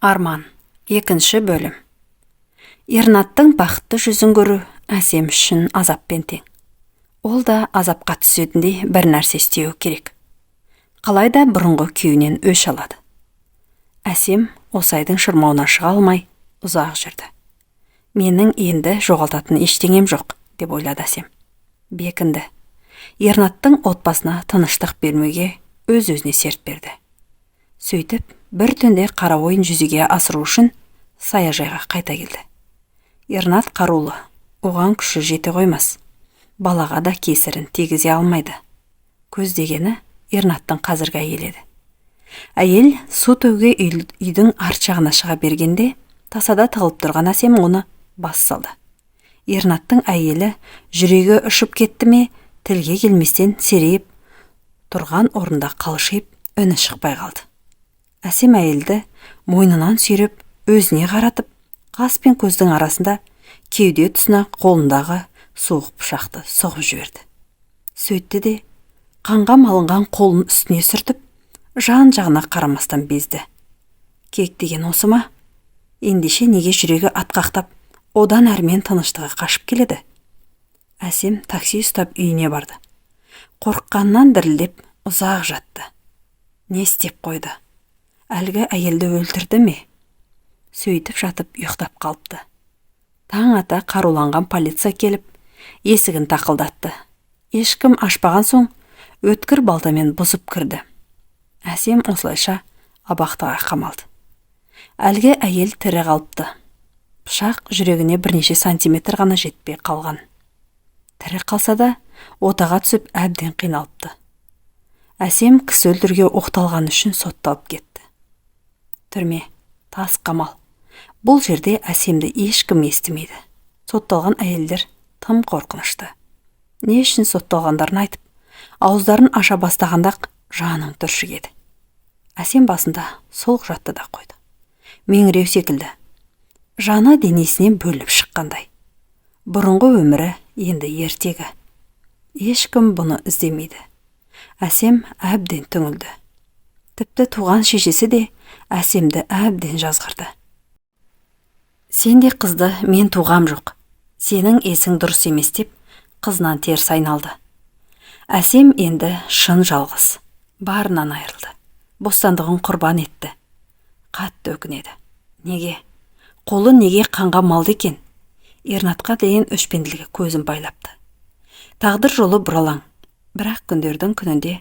Арман. Екінші бөлім. Ернаттың бақытты жүзін көру Әсем үшін азаппен тең. Ол да азапқа түсетіндей бір нәрсе істеуі керек. Қалайда бұрынғы күйінен өш алады. Әсем осы айдың шырмауынан шыға алмай ұзақ жүрді. Менің енді жоғалтатын ештеңем жоқ, деп ойлады Әсем. Бекінді. Ернаттың отбасына тыныштық бермеуге өз-өзіне серт берді. Сөйтіп, бір түнде қара ойын жүзеге асыру үшін саяжайға қайта келді. Ернат қарулы, оған күші жете қоймас. Балаға да кесірін тигізе алмайды. Көздегені Ернаттың қазіргі әйелі еді. Әйел су төгуге үйдің арт жағына шыға бергенде, тасада тығылып тұрған Әсем оны бас салды. Ернаттың әйелі жүрегі ұшып кетті ме, тілге келместен серейіп, тұрған орында қалшиып, үні шықпай қалды. Әсем әйелді мойнынан сүйреп, өзіне қаратып, қас пен көздің арасында кеуде тұсына қолындағы суық пышақты соғып жіберді. Сөйтті де, қанға малынған қолын үстіне сүртіп, жан-жағына қарамастан безді. Кек деген осы ма? Ендеше неге жүрегі атқақтап, одан әрмен тыныштығы қашып келеді? Әсем такси ұстап үйіне барды. Қорыққаннан дірілдеп ұзақ жатты. Не істеп қойды? Әлгі әйелді өлтірді ме? Сөйтіп жатып ұйықтап қалыпты. Таң ата қаруланған полиция келіп, есігін тақылдатты. Ешкім ашпаған соң, өткір балтамен бұзып кірді. Әсем осылайша абақтыға қамалды. Әлгі әйел тірі қалыпты. Пышақ жүрегіне бірнеше сантиметр ғана жетпей қалған. Тірі қалса да, отаға түсіп әбден қиналыпты. Әсем кісі өлтіруге оқталған үшін сотталып кетті. Түрме, тас қамал. Бұл жерде Әсемді ешкім естімейді. Сотталған әйелдер тым қорқынышты. Не үшін сотталғандарын айтып, ауыздарын аша бастағандақ жаным түршігеді. Әсем басында солқ жатты да қойды. Меңіреу секілді. Жаны денесінен бөліп шыққандай. Бұрынғы өмірі енді ертегі. Ешкім бұны іздемейді. Әсем әбден түңілді. Тіпті туған шешесі де Әсемді әбден жазғырды. Сен де қызды мен туғам жоқ. Сенің есің дұрыс емес деп, қызынан теріс айналды. Әсем енді шын жалғыз. Барынан айырылды. Бостандығын құрбан етті. Қатты өкінеді. Неге? Қолы неге қанға малды екен? Ернатқа дейін өшпенділігі көзін байлапты. Тағдыр жолы бұралаң. Бірақ күндердің күнінде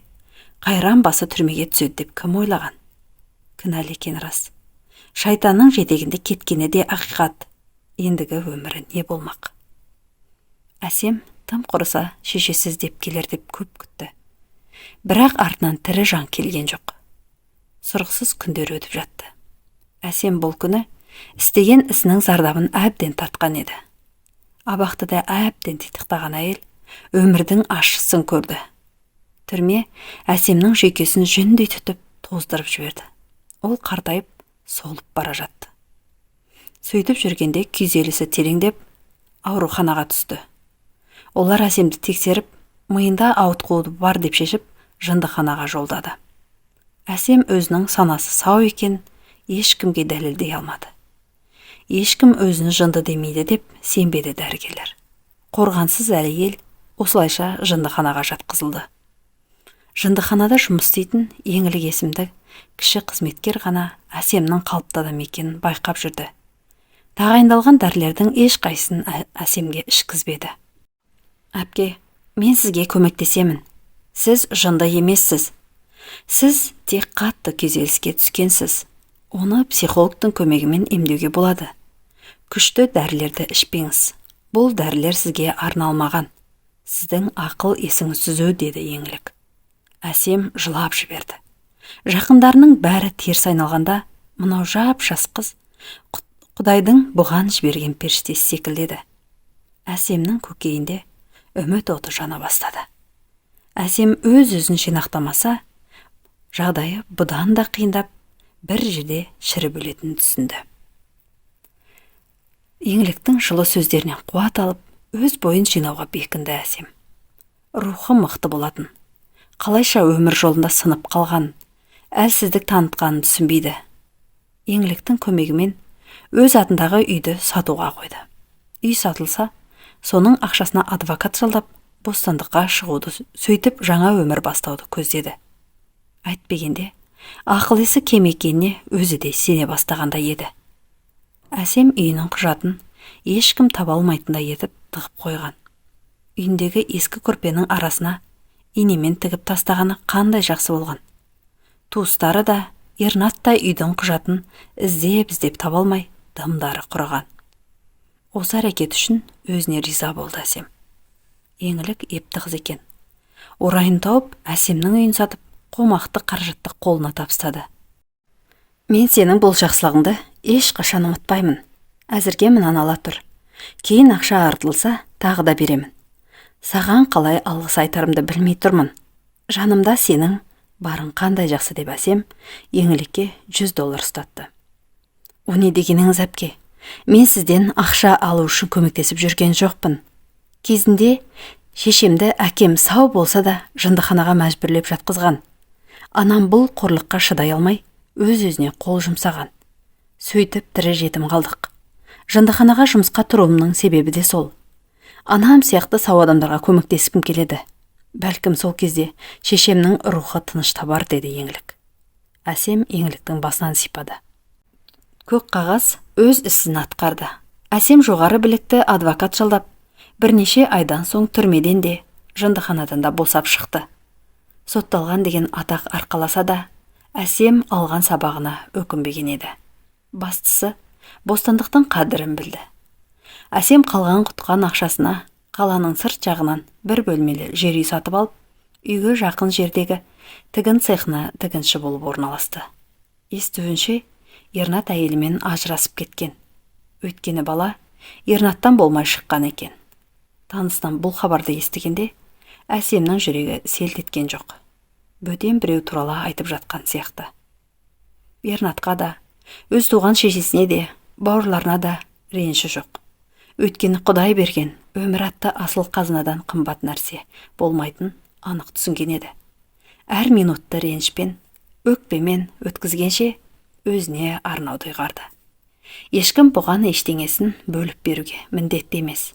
қайран басы түрмеге түседі деп кім ойлаған? Кінәлі екен рас. Шайтанның жетегінде кеткені де ақиқат. Ендігі өмірі не болмақ? Әсем тым құрыса шешесіз деп келер деп көп күтті. Бірақ артынан тірі жан келген жоқ. Сұрықсыз күндер өтіп жатты. Әсем бұл күні істеген ісінің зардабын әбден тартқан еді. Абақтыда әбден титықтаған әйел өмірдің ащысын көрді. Түрме Әсемнің жүйкесін жүндей түтіп тоздырып жіберді. Ол қартайып, солып бара жатты. Сөйтіп жүргенде күйзелісі тереңдеп, ауруханаға түсті. Олар Әсемді тексеріп, миында ауытқуы бар деп шешіп, жындыханаға жолдады. Әсем өзінің санасы сау екен, ешкімге дәлелдей алмады. Ешкім өзін жынды демейді деп сенбеді дәрігерлер. Қорғансыз әйел осылайша жындыханаға жатқызылды. Жындыханада жұмыс істейтін еңлік есімді кіші қызметкер ғана Әсемнің қалыпты адам екенін байқап жүрді. Тағайындалған дәрілердің ешқайсысын Әсемге ішкізбеді. Әпке, мен сізге көмектесемін. Сіз жынды емессіз. Сіз тек қатты күйзеліске түскенсіз. Оны психологтың көмегімен емдеуге болады. Күшті дәрілерді ішпеңіз. Бұл дәрілер сізге арналмаған. Сіздің ақыл есіңіз түзу, деді еңлік. Әсем жылап жіберді. Жақындарының бәрі теріс айналғанда, мынау жап-жас қыз Құдайдың бұған жіберген періштесі секілдеді. Әсемнің көкейінде үміт оты жана бастады. Әсем өз-өзін жинақтамаса, жағдайы бұдан да қиындап, бір жерде шіріп өлетінін түсінді. Еңліктің жылы сөздерінен қуат алып, өз бойын жинауға бекінді Әсем. Рухы мықты болатын. Қалайша өмір жолында сынып қалған, әлсіздік танытқанын түсінбейді. еңліктің көмегімен өз атындағы үйді сатуға қойды. Үй сатылса, соның ақшасына адвокат жалдап, бостандыққа шығуды, сөйтіп жаңа өмір бастауды көздеді. Әйтпегенде, ақыл есі кем екеніне өзі де сене бастағандай еді. Әсем үйінің құжатын ешкім таба алмайтындай етіп тығып қойған. Үйіндегі ескі көрпенің арасына инемен тігіп тастағаны қандай жақсы болған. Туыстары да Ернаттай үйдің құжатын іздеп таба алмай, дымдары құрыған. Осы әрекет үшін өзіне риза болды Әсем. Еңлік епті қыз екен. Орайын тауып, Әсемнің үйін сатып, қомақты қаражатты қолына табыстады. Мен сенің бұл жақсылығыңды ешқашан ұмытпаймын. Әзірге мынаны ала тұр. Кейін ақша артылса, тағы да беремін. Саған қалай алғыс айтарымды білмей тұрмын. Жанымда сенің барың қандай жақсы деп Әсем еңлікке $100 ұстатты. О не дегеніңіз әпке? Мен сізден ақша алу үшін көмектесіп жүрген жоқпын. Кезінде шешемді әкем сау болса да жындыханаға мәжбүрлеп жатқызған. Анам бұл қорлыққа шыдай алмай, өз-өзіне қол жұмсаған. Сөйтіп тірі жетім қалдық. Жындыханаға жұмысқа тұруымның себебі де сол. Анам сияқты сау адамдарға көмектескім келеді. Бәлкім сол кезде шешемнің рухы тыныш табар, деді еңлік. Әсем еңліктің басынан сипады. Көк қағаз өз ісін атқарды. Әсем жоғары білікті адвокат жалдап, бірнеше айдан соң түрмеден де, жындыханадан да босап шықты. Сотталған деген атақ арқаласа да, Әсем алған сабағына өкінбеген еді. Бастысы, бостандықтың қадірін білді. Әсем қалған құтқан ақшасына қаланың сырт жағынан бір бөлмелі жер үй сатып алып, үйге жақын жердегі тігін цехына тігінші болып орналасты. Естуінше, Ернат әйелімен ажырасып кеткен. Өйткені бала Ернаттан болмай шыққан екен. Танысынан бұл хабарды естігенде, Әсемнің жүрегі селт еткен жоқ. Бөтен біреу туралы айтып жатқан сияқты. Ернатқа да, өз туған шешесіне де, бауырларына да реніші жоқ. Өйткені Құдай берген өмір атты асыл қазынадан қымбат нәрсе болмайтын анық түсінген еді. Әр минутты ренішпен, өкпемен өткізгенше өзіне арнауды ұйғарды. Ешкім бұған ештеңесін бөліп беруге міндетті емес.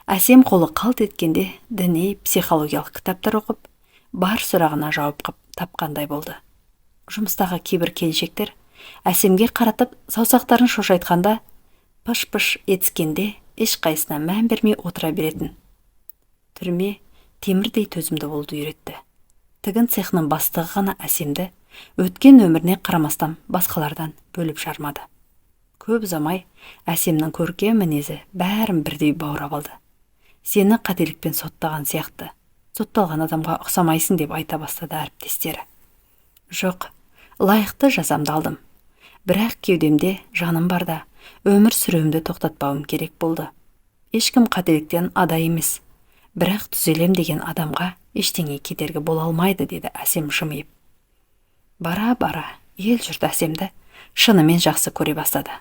Әсем қолы қалт еткенде діни психологиялық кітаптар оқып, бар сұрағына жауап тапқандай болды. Жұмыстағы кейбір келіншектер Әсемге қаратып саусақтарын шошайтқанда, пыш-пыш етіскенде ешқайсына мән бермей отыра беретін. Түрме темірдей төзімді болуды үйретті. Тігін цехының бастығы ғана Әсемді өткен өміріне қарамастан басқалардан бөліп жармады. Көп ұзамай Әсемнің көркем мінезі бәрін бірдей баурап алды. Сені қателікпен соттаған сияқты, сотталған адамға ұқсамайсың деп айта бастады әріптестері. Жоқ, лайықты жазамды алдым. Бірақ кеудемде жаным барда, өмір сүруімді тоқтатпауым керек болды. Ешкім қателіктен ада емес. Бірақ түзелем деген адамға ештеңе кедергі бола алмайды, деді Әсем жымиып. Бара-бара ел жұрт Әсемді шынымен жақсы көре бастады.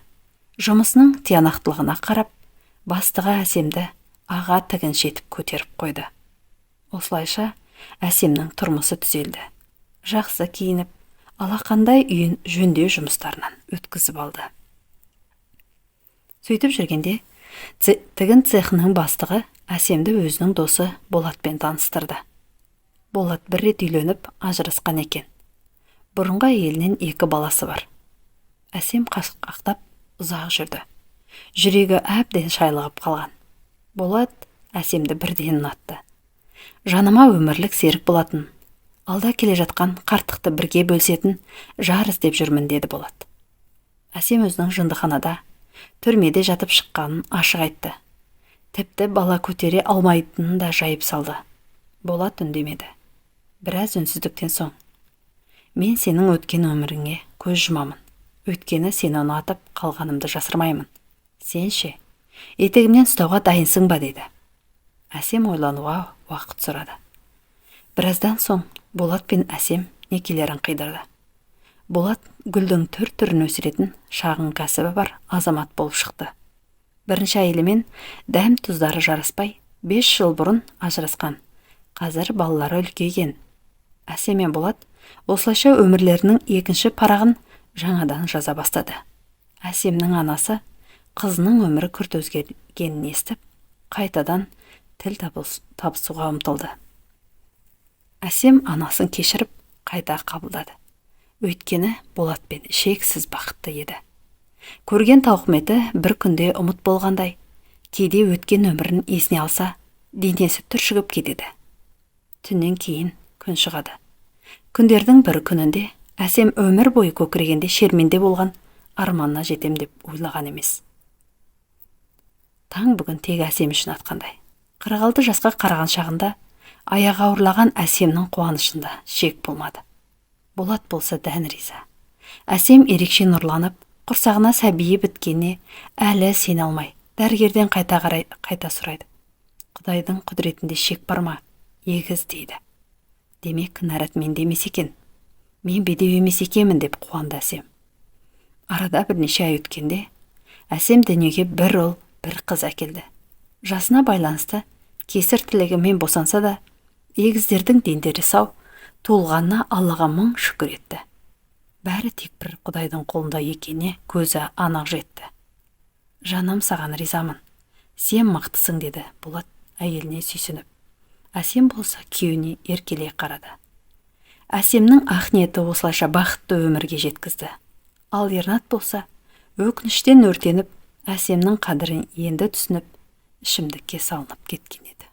Жұмысының тиянақтылығына қарап, бастығы Әсемді аға тігінші етіп көтеріп қойды. Осылайша Әсемнің тұрмысы түзелді. Жақсы киініп, алақандай үйін жөндеу жұмыстарынан өткізіп алды. Сөйтіп жүргенде, тігін цехының бастығы Әсемді өзінің досы Болатпен таныстырды. Болат бір рет үйленіп ажырасқан екен. Бұрынғы әйелінен 2 баласы бар. Әсем қашқақтап ұзақ жүрді. Жүрегі әбден шайлығып қалған. Болат Әсемді бірден ұнатты. Жаныма өмірлік серік болатын, алда келе жатқан қарттықты бірге бөлсетін жар іздеп жүрмін, деді Болат. Әсем өзінің жындыханада, түрмеде жатып шыққанын ашық айтты. Тіпті бала көтере алмайтынын да жайып салды. Болат үндемеді. Біраз үнсіздіктен соң: мен сенің өткен өміріңе көз жұмамын. Өткені сені ұнатып қалғанымды жасырмаймын. Сен ше, етегімнен ұстауға дайынсың ба, деді. Әсем ойлануға уақыт сұрады. Біраздан соң Болат пен Әсем некелерін қидырды. Болат гүлдің түр-түрін өсіретін шағын кәсібі бар азамат болып шықты. Бірінші әйелімен дәм тұздары жараспай 5 жыл бұрын ажырасқан. Қазір балалары үлкейген. Әсем мен Болат осылайша өмірлерінің екінші парағын жаңадан жаза бастады. Әсемнің анасы қызының өмірі күрт өзгергенін естіп, қайтадан тіл табысуға ұмтылды. Әсем анасын кешіріп, қайта қабылдады. Өйткені Болатпен шексіз бақытты еді. Көрген тауқыметі бір күнде ұмыт болғандай, кейде өткен өмірін есіне алса, денесі түршігіп кетеді. Түннен кейін күн шығады. Күндердің бір күнінде Әсем өмір бойы көкірегенде шерменде болған арманына жетем деп ойлаған емес. Таң бүгін тек Әсем үшін атқандай. 46 жасқа қараған шағында аяғы ауырлаған Әсемнің қуанышында шек болмады. Болат болса дән риза. Әсем ерекше нұрланып, құрсағына сәбиі біткеніне әлі сене алмай, дәрігерден қайта сұрайды. Құдайдың құдіретінде шек бар ма? Егіз дейді. Демек, кінәрат менде емес екен. Мен бедеу емес екенмін деп қуанды Әсем. Арада бірнеше ай өткенде Әсем дүниеге бір ұл, бір қыз әкелді. Жасына байланысты кесір тілегімен босанса да, егіздердің дендері сау, туылғанына Аллаға мың шүкір етті. Бәрі тек бір Құдайдың қолында екеніне көзі анық жетті. Жаным, саған ризамын. Сен мақтысың, деді Болат әйеліне сүйсініп. Әсем болса күйеуіне еркелей қарады. Әсемнің ақ ниеті осылайша бақытты өмірге жеткізді. Ал Ернат болса, өкініштен өртеніп, Әсемнің қадірін енді түсініп, ішімдікке салынып кеткен еді.